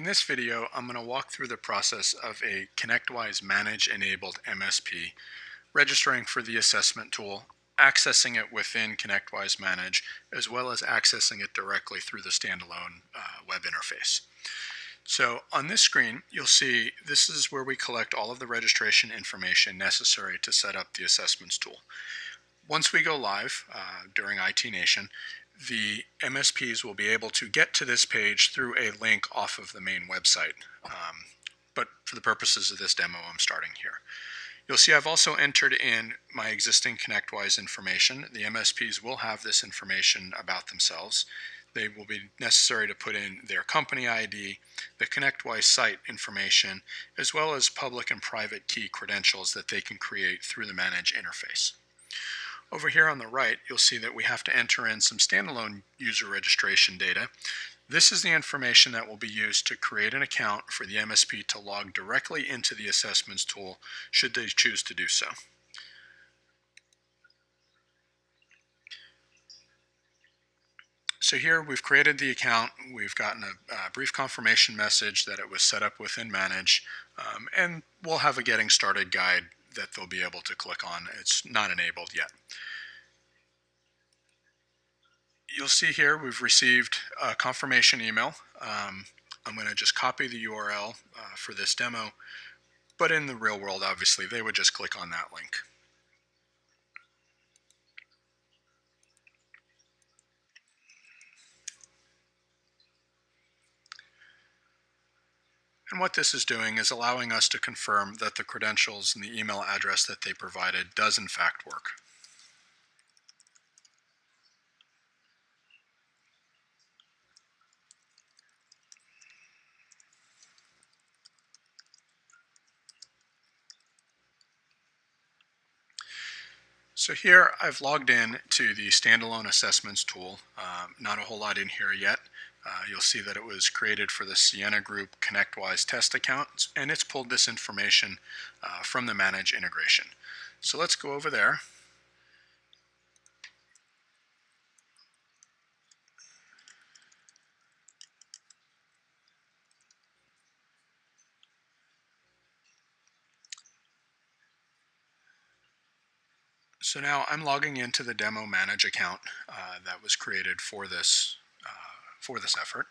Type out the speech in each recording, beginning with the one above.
In this video, I'm going to walk through the process of a Connectwise Manage-enabled MSP, registering for the assessment tool, accessing it within Connectwise Manage, as well as accessing it directly through the standalone web interface. So on this screen, you'll see this is where we collect all of the registration information necessary to set up the assessments tool. Once we go live during IT Nation, the MSPs will be able to get to this page through a link off of the main website. But for the purposes of this demo, I'm starting here. You'll see I've also entered in my existing Connectwise information. The MSPs will have this information about themselves. They will be necessary to put in their company ID, the Connectwise site information, as well as public and private key credentials that they can create through the Manage interface. Over here on the right, you'll see that we have to enter in some standalone user registration data. This is the information that will be used to create an account for the MSP to log directly into the assessments tool should they choose to do so. So here we've created the account, we've gotten a brief confirmation message that it was set up within Manage, and we'll have a getting started guide that they'll be able to click on. It's not enabled yet. You'll see here we've received a confirmation email. I'm going to just copy the URL for this demo, but in the real world, obviously, they would just click on that link. And what this is doing is allowing us to confirm that the credentials and the email address that they provided does in fact work. So here I've logged in to the standalone assessments tool. Not a whole lot in here yet. You'll see that it was created for the Sienna Group Connectwise test account, and it's pulled this information from the Manage integration. So let's go over there. So now I'm logging into the demo Manage account that was created for this effort.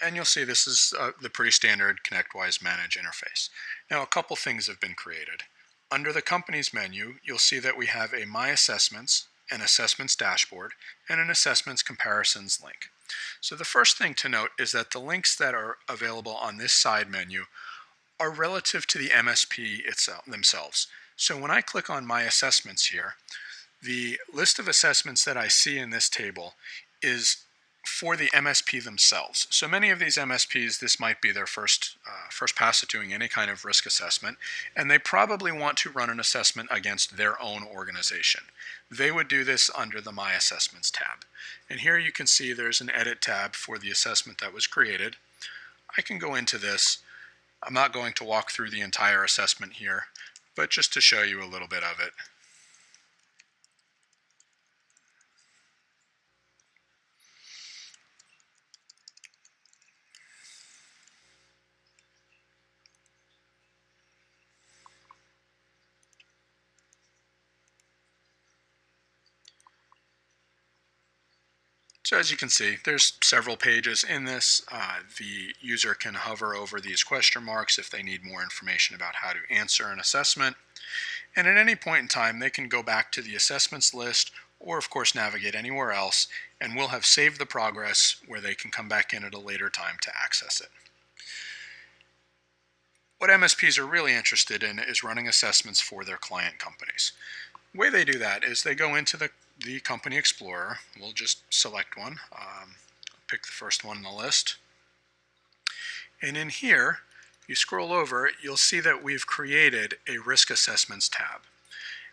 And you'll see this is the pretty standard Connectwise Manage interface. Now a couple things have been created. Under the Companies menu, you'll see that we have a My Assessments, an Assessments Dashboard, and an Assessments Comparisons link. So the first thing to note is that the links that are available on this side menu are relative to the MSP themselves. So when I click on My Assessments here, the list of assessments that I see in this table is for the MSP themselves. So many of these MSPs, this might be their first pass at doing any kind of risk assessment, and they probably want to run an assessment against their own organization. They would do this under the My Assessments tab. And here you can see there's an Edit tab for the assessment that was created. I can go into this. I'm not going to walk through the entire assessment here, but just to show you a little bit of it. So as you can see, there's several pages in this. The user can hover over these question marks if they need more information about how to answer an assessment. And at any point in time, they can go back to the assessments list or of course navigate anywhere else, and we'll have saved the progress where they can come back in at a later time to access it. What MSPs are really interested in is running assessments for their client companies. The way they do that is they go into the Company Explorer. We'll just select one, pick the first one in the list. And in here, if you scroll over, you'll see that we've created a Risk Assessments tab.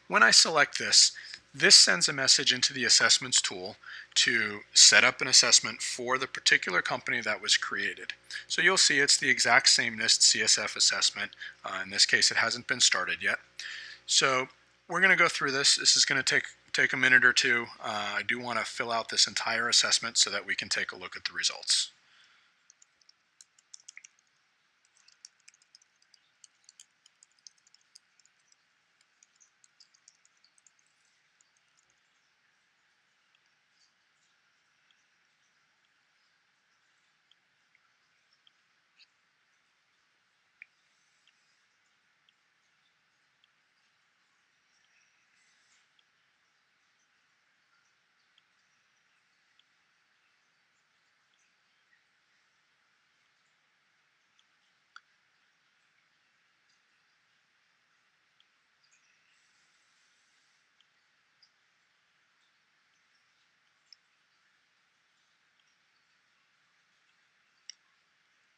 When I select this, this sends a message into the Assessments tool to set up an assessment for the particular company that was created. So you'll see it's the exact same NIST CSF assessment. In this case, it hasn't been started yet. So we're going to go through this. This is going to take take a minute or two. I do want to fill out this entire assessment so that we can take a look at the results.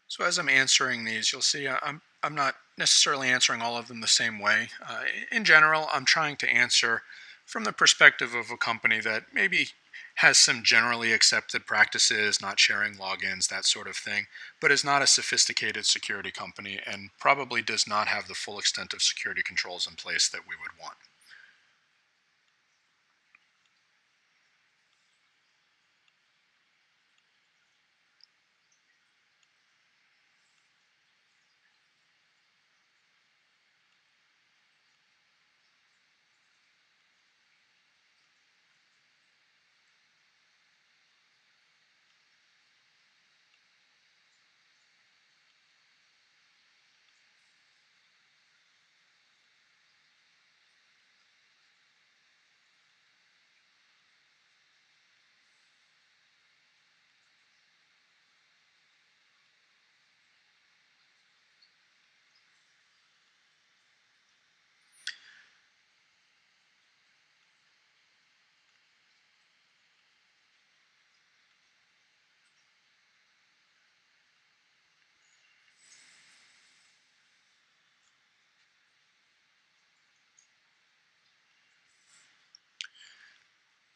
So as I'm answering these, you'll see I'm not necessarily answering all of them the same way. In general, I'm trying to answer from the perspective of a company that maybe has some generally accepted practices, not sharing logins, that sort of thing, but is not a sophisticated security company and probably does not have the full extent of security controls in place that we would want.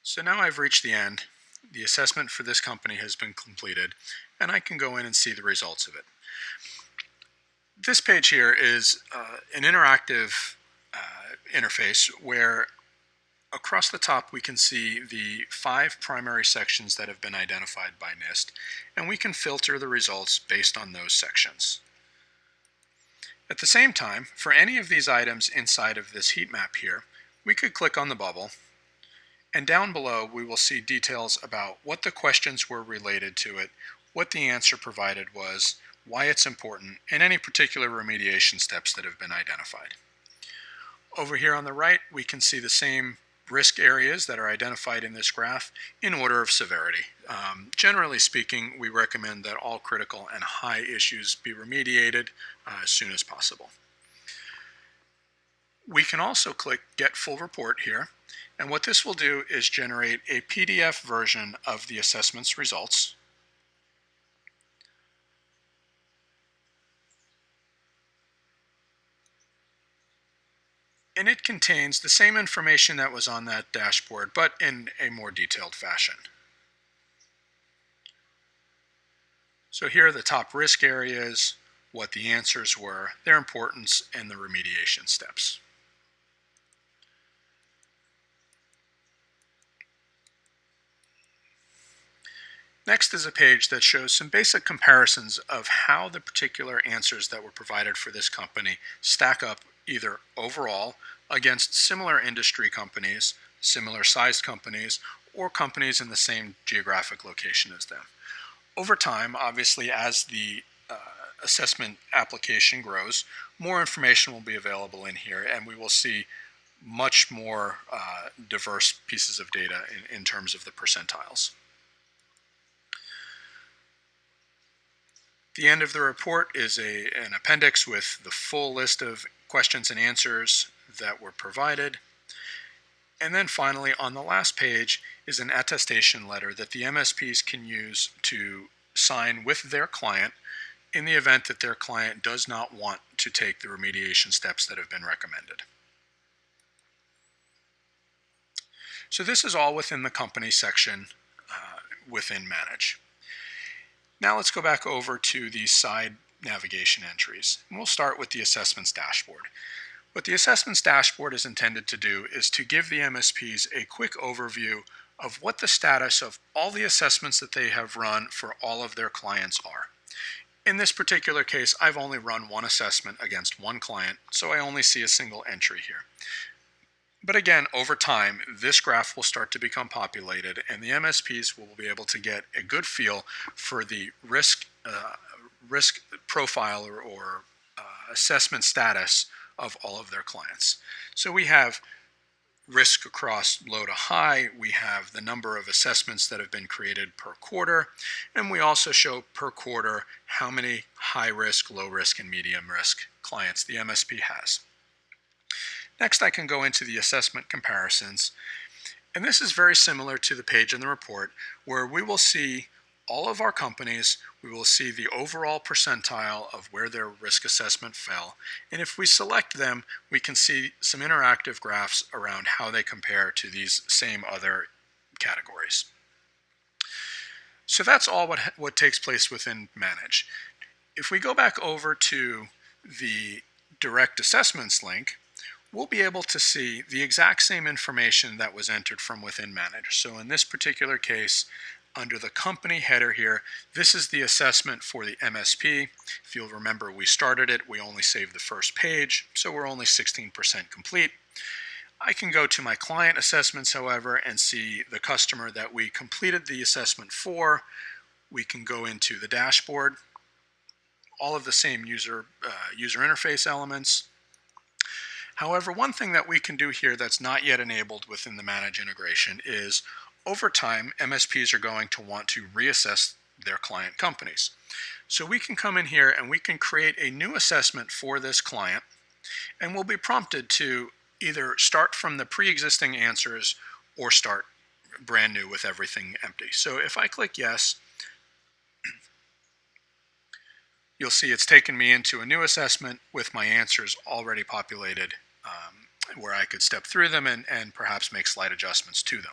So now I've reached the end. The assessment for this company has been completed, and I can go in and see the results of it. This page here is an interactive interface where across the top we can see the 5 primary sections that have been identified by NIST, and we can filter the results based on those sections. At the same time, for any of these items inside of this heat map here, we could click on the bubble, and down below we will see details about what the questions were related to it, what the answer provided was, why it's important, and any particular remediation steps that have been identified. Over here on the right, we can see the same risk areas that are identified in this graph in order of severity. Generally speaking, we recommend that all critical and high issues be remediated as soon as possible. We can also click Get Full Report here, and what this will do is generate a PDF version of the assessment's results. And it contains the same information that was on that dashboard, but in a more detailed fashion. So here are the top risk areas, what the answers were, their importance, and the remediation steps. Next is a page that shows some basic comparisons of how the particular answers that were provided for this company stack up either overall against similar industry companies, similar sized companies, or companies in the same geographic location as them. Over time, obviously, as the assessment application grows, more information will be available in here, and we will see much more diverse pieces of data in terms of the percentiles. The end of the report is an appendix with the full list of questions and answers that were provided. And then finally, on the last page is an attestation letter that the MSPs can use to sign with their client in the event that their client does not want to take the remediation steps that have been recommended. So this is all within the company section within Manage. Now let's go back over to the side navigation entries. And we'll start with the assessments dashboard. What the assessments dashboard is intended to do is to give the MSPs a quick overview of what the status of all the assessments that they have run for all of their clients are. In this particular case, I've only run one assessment against one client, so I only see a single entry here. But again, over time, this graph will start to become populated, and the MSPs will be able to get a good feel for the risk profile or assessment status of all of their clients. So we have risk across low to high, we have the number of assessments that have been created per quarter, and we also show per quarter how many high risk, low risk, and medium risk clients the MSP has. Next, I can go into the assessment comparisons, and this is very similar to the page in the report where we will see all of our companies, we will see the overall percentile of where their risk assessment fell, and if we select them, we can see some interactive graphs around how they compare to these same other categories. So that's all what takes place within Manage. If we go back over to the Direct Assessments link, we'll be able to see the exact same information that was entered from within Manage. So in this particular case, under the company header here, this is the assessment for the MSP. If you'll remember, we started it, we only saved the first page, so we're only 16% complete. I can go to my client assessments, however, and see the customer that we completed the assessment for. We can go into the dashboard, all of the same user interface elements. However, one thing that we can do here that's not yet enabled within the Manage integration is over time, MSPs are going to want to reassess their client companies. So we can come in here and we can create a new assessment for this client, and we'll be prompted to either start from the pre-existing answers or start brand new with everything empty. So if I click yes, you'll see it's taken me into a new assessment with my answers already populated, where I could step through them and perhaps make slight adjustments to them.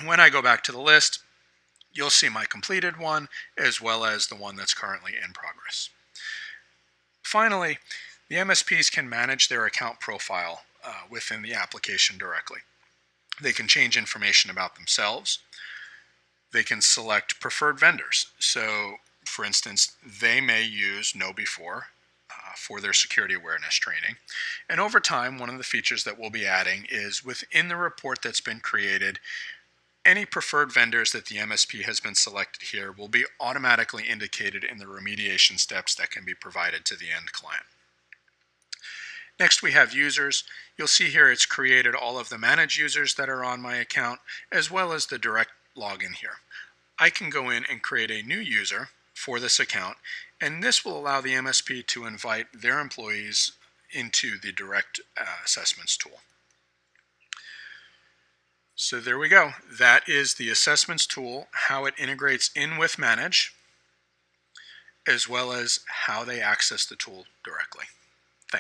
When I go back to the list, you'll see my completed one as well as the one that's currently in progress. Finally, the MSPs can manage their account profile within the application directly. They can change information about themselves. They can select preferred vendors. So, for instance, they may use KnowBe4 for their security awareness training. And over time, one of the features that we'll be adding is within the report that's been created, any preferred vendors that the MSP has been selected here will be automatically indicated in the remediation steps that can be provided to the end client. Next, we have users. You'll see here it's created all of the managed users that are on my account, as well as the direct login here. I can go in and create a new user for this account, and this will allow the MSP to invite their employees into the direct assessments tool. So there we go. That is the assessments tool, how it integrates in with Manage, as well as how they access the tool directly.